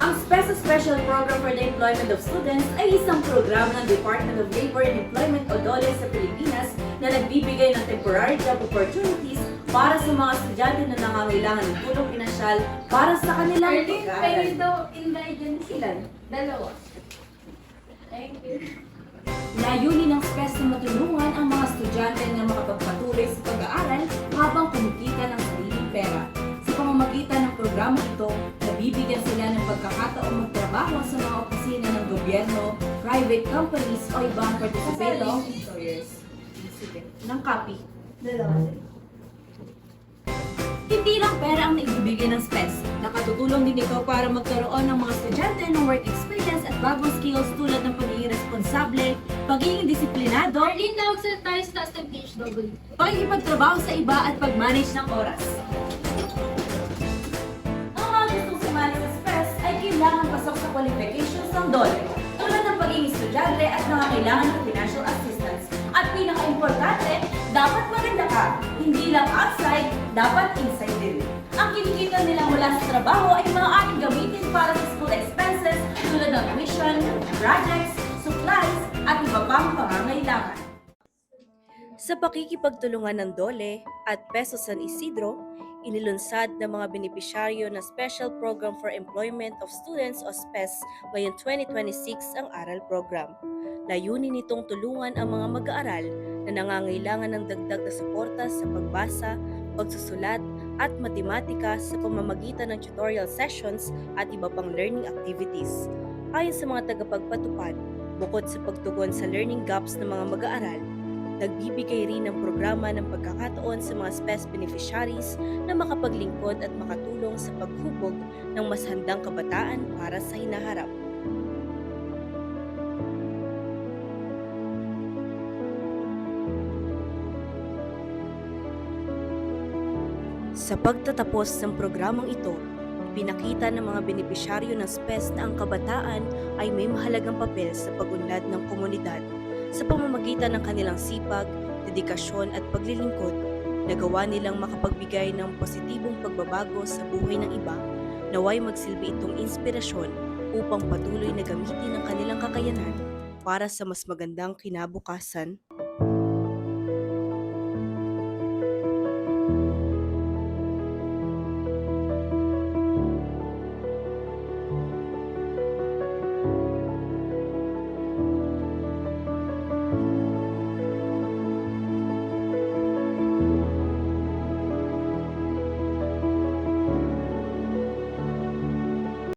Ang SPES Special Program for the Employment of Students ay isang programa ng Department of Labor and Employment o DOLE sa Pilipinas na nagbibigay ng temporary job opportunities para sa mga estudyante na nangangailangan ng tulong pinansyal para sa kanilang Pwede pag-aaral. daw ingredients. Ilan? Dalawa. Thank you. Layunin ng SPES na matulungan ang mga estudyante na makapagpatuloy sa pag-aaral habang kumikita ng sariling pera. Sa pamamagitan ng programa ito, nabibigyan sila ng pagkakataong magtrabaho sa mga opisina ng gobyerno, private companies o ibang participating employers. Sige, ng copy. Dalawa. Hindi lang pera ang naibibigay ng SPES. Nakatutulong din ito para magkaroon ng mga estudyante ng work experience at bagong skills tulad ng pagiging responsable, pagiging disiplinado, Arlene, nagsalita tayo sa taas ng PHW. pagkikipagtrabaho sa iba at pag-manage ng oras. Ang mga gustong sumali sa SPES ay kailangan pasok sa qualifications ng DOLE, tulad ng pagiging estudyante at nangangailangan ng financial assistance. At pinaka-importante, dapat maganda ka. Hindi lang outside, dapat inside din. Ang kinikita nila mula sa trabaho ay maaaring gamitin para sa school expenses tulad ng tuition, projects, supplies, at iba pang pangangailangan. Sa pakikipagtulungan ng DOLE at Peso San Isidro, inilunsad ng mga benepisyaryo ng Special Program for Employment of Students o SPES ngayong 2026 ang ARAL program. Layunin nitong tulungan ang mga mag-aaral na nangangailangan ng dagdag na suporta sa pagbasa, pagsusulat at matematika sa pamamagitan ng tutorial sessions at iba pang learning activities. Ayon sa mga tagapagpatupad, bukod sa pagtugon sa learning gaps ng mga mag-aaral, nagbibigay rin ng programa ng pagkakataon sa mga SPES beneficiaries na makapaglingkod at makatulong sa paghubog ng mas handang kabataan para sa hinaharap. Sa pagtatapos ng programang ito, pinakita ng mga benepisyaryo ng SPES na ang kabataan ay may mahalagang papel sa pag-unlad ng komunidad. Sa pamamagitan ng kanilang sipag, dedikasyon at paglilingkod, nagawa nilang makapagbigay ng positibong pagbabago sa buhay ng iba, naway magsilbi itong inspirasyon upang patuloy na gamitin ang kanilang kakayanan para sa mas magandang kinabukasan.